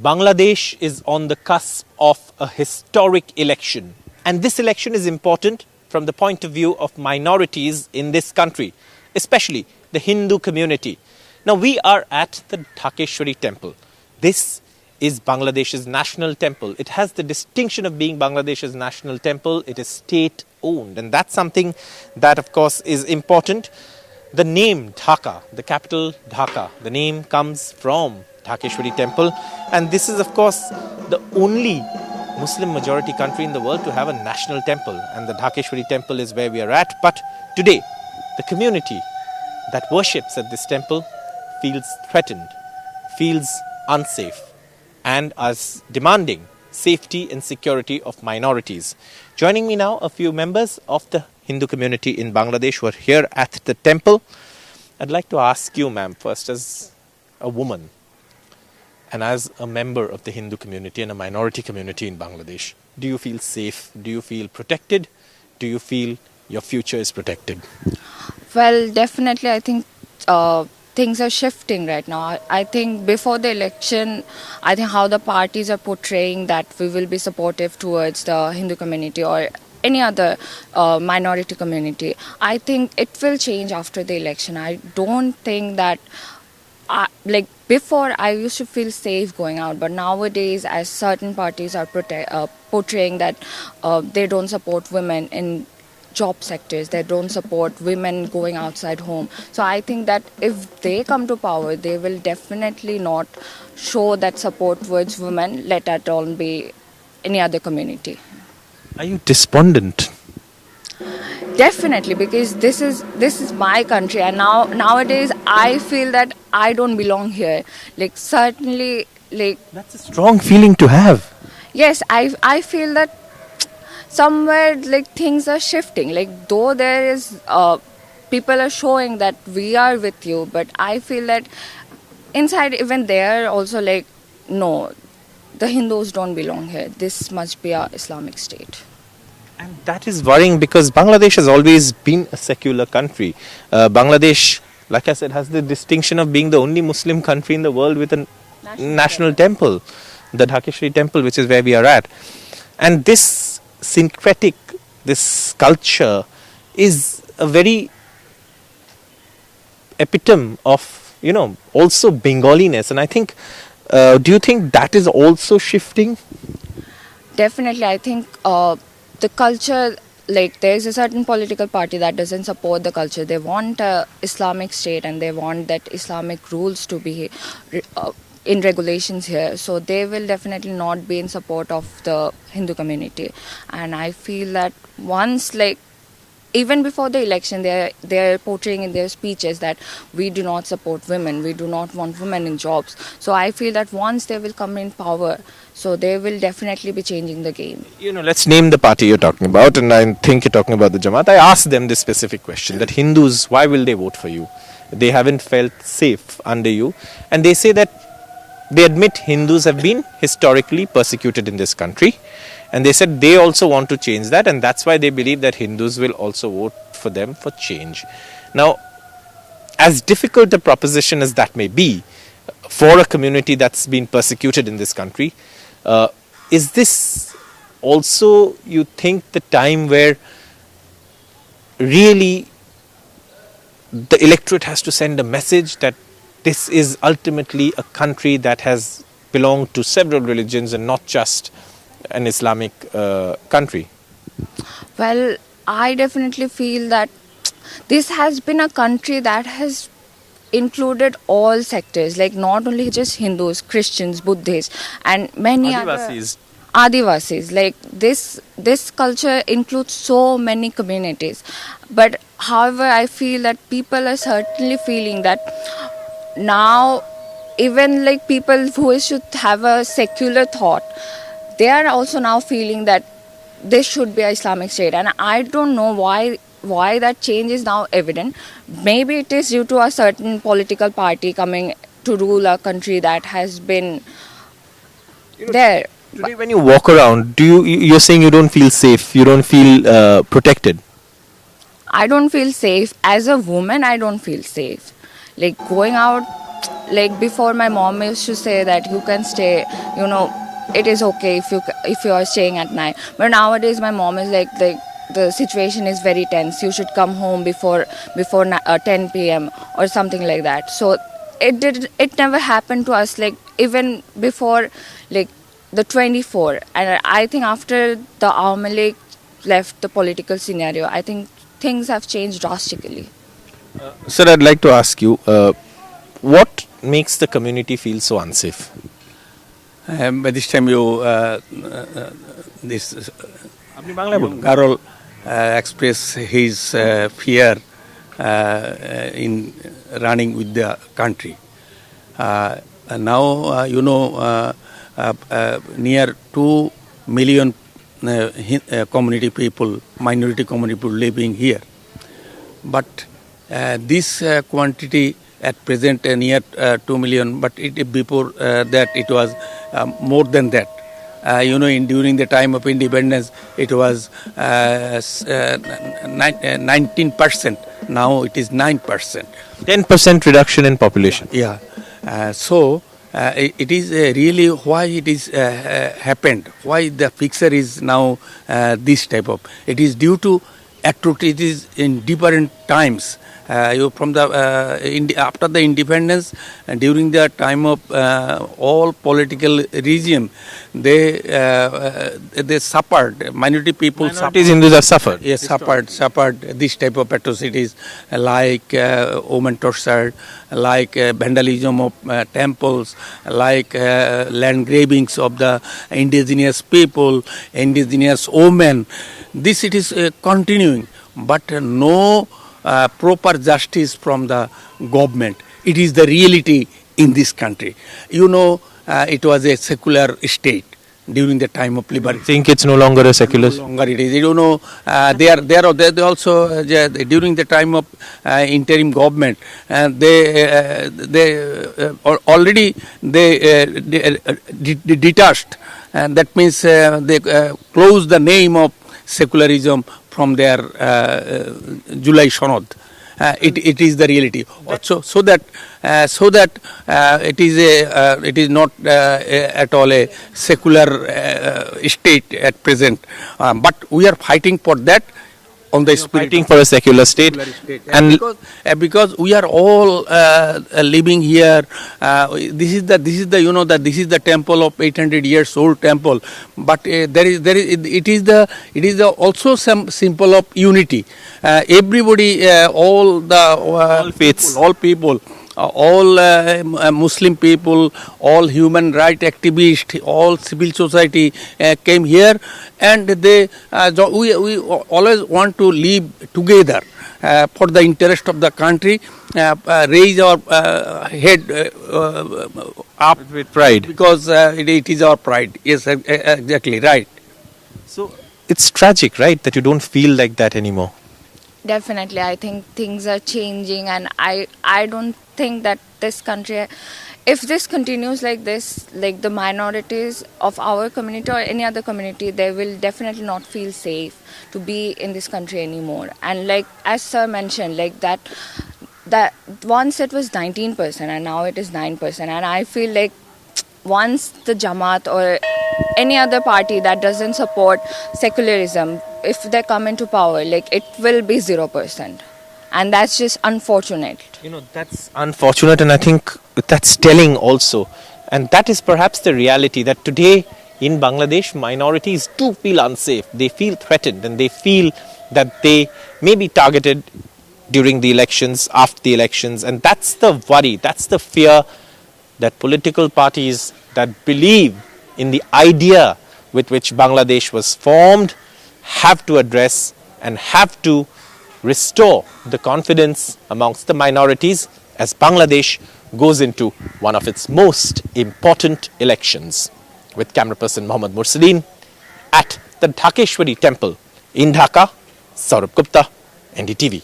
Bangladesh is on the cusp of a historic election. And this election is important from the point of view of minorities in this country, especially the Hindu community. Now, we are at the Dhakeshwari Temple. This is Bangladesh's national temple. It has the distinction of being Bangladesh's national temple. It is state-owned, and that's something that, of course, is important. The name Dhaka, the capital Dhaka, the name comes from Dhakeshwari Temple, and this is, of course, the only Muslim majority country in the world to have a national temple, and the Dhakeshwari Temple is where we are at. But today, the community that worships at this temple feels threatened, feels unsafe, and is demanding safety and security of minorities. Joining me now, a few members of the Hindu community in Bangladesh who are here at the temple. I'd like to ask you, ma'am, first as a woman and as a member of the Hindu community and a minority community in Bangladesh, do you feel safe? Do you feel protected? Do you feel your future is protected? Well, definitely, I think things are shifting right now. I think before the election, I think how the parties are portraying that we will be supportive towards the Hindu community or any other minority community, I think it will change after the election. I don't think that, like before, I used to feel safe going out, but nowadays, as certain parties are portraying that they don't support women in job sectors, they don't support women going outside home. So I think that if they come to power, they will definitely not show that support towards women, let alone be any other community. Are you despondent? Definitely, because this is my country, and nowadays I feel that I don't belong here. Like certainly, like That's a strong feeling to have. yes, I feel that somewhere like things are shifting. Like though there is people are showing that we are with you, but I feel that inside even they are also like, no, the Hindus don't belong here. This must be a Islamic state. And that is worrying because Bangladesh has always been a secular country. Bangladesh, like I said, has the distinction of being the only Muslim country in the world with a national temple, the Dhakeshwari Temple, which is where we are at. And this syncretic, this culture is a very epitome of, also Bengaliness. And I think, do you think that is also shifting? Definitely, I think the culture, like there's a certain political party that doesn't support the culture. They want a Islamic state and they want that Islamic rules to be in regulations here. So they will definitely not be in support of the Hindu community. And I feel that once, like, even before the election, they're portraying in their speeches that we do not support women, we do not want women in jobs. So I feel that once they will come in power, so they will definitely be changing the game. Let's name the party you're talking about, and I think you're talking about the Jamaat. I asked them this specific question, that Hindus, why will they vote for you? They haven't felt safe under you. And they say that they admit Hindus have been historically persecuted in this country. And they said they also want to change that, and that's why they believe that Hindus will also vote for them for change. Now, as difficult a proposition as that may be for a community that's been persecuted in this country, is this also, you think, the time where really the electorate has to send a message that this is ultimately a country that has belonged to several religions and not just an Islamic country? Well, I definitely feel that this has been a country that has included all sectors, like not only just Hindus, Christians, Buddhists, and many Adivasis. other Adivasis. Like this culture includes so many communities. But however, I feel that people are certainly feeling that now, even like people who should have a secular thought, they are also now feeling that this should be an Islamic state. And I don't know why that change is now evident. Maybe it is due to a certain political party coming to rule a country that has been there. Today when you walk around, you're saying you don't feel safe, you don't feel protected? I don't feel safe. As a woman, I don't feel safe. Like going out like before my mom used to say that you can stay, you know, it is okay if you are staying at night. But nowadays my mom is like the situation is very tense. You should come home before 10 p.m. or something like that. So it never happened to us, like even before like the 24. And I think after the Awami League left the political scenario, I think things have changed drastically. Sir, I'd like to ask you, what makes the community feel so unsafe? By this time, this Carol expressed his fear in running with the country. Now, near 2 million community people, minority community people living here. But this quantity at present near 2 million, but before that it was more than that. During the time of independence, it was 19%. Now it is 9%. 10% reduction in population. Yeah. It is really why it is happened. Why the picture is now this type of. It is due to atrocities in different times. From the after the independence, during the time of all political regime, they suffered. Minority people Minorities, Hindus have suffered. Yes, suffered this type of atrocities, like women torture, like vandalism of temples, like land grabbings of the indigenous people, indigenous women. This it is continuing, but no proper justice from the government. It is the reality in this country. It was a secular state during the time of liberation. Think it's no longer a secular? No longer it is. They also during the time of interim government, they already detached, and that means they closed the name of secularism from their July Shanad. It is the reality. So that it is not at all a secular state at present. But we are fighting for that. On the spirit, fighting for a secular state, and because we are all living here. This is the temple of 800 years old temple, but it is also some symbol of unity. Everybody, all faiths, all people. All Muslim people, all human rights activists, all civil society came here, and we always want to live together for the interest of the country, raise our head up with pride, because it is our pride. Yes, exactly right. So it's tragic, right, that you don't feel like that anymore. Definitely, I think things are changing, and I don't think that this country, if this continues like this, like the minorities of our community or any other community, they will definitely not feel safe to be in this country anymore. And like as sir mentioned, like that once it was 19% and now it is 9%, and I feel like once the Jamaat or any other party that doesn't support secularism, if they come into power, like it will be 0%. And that's just unfortunate. That's unfortunate, and I think that's telling also. And that is perhaps the reality, that today in Bangladesh, minorities do feel unsafe. They feel threatened, and they feel that they may be targeted during the elections, after the elections. And that's the worry, that's the fear that political parties that believe in the idea with which Bangladesh was formed have to address and have to restore the confidence amongst the minorities as Bangladesh goes into one of its most important elections. With camera person Mohammad Mursaleen at the Dhakeshwari Temple in Dhaka, Saurabh Gupta, NDTV.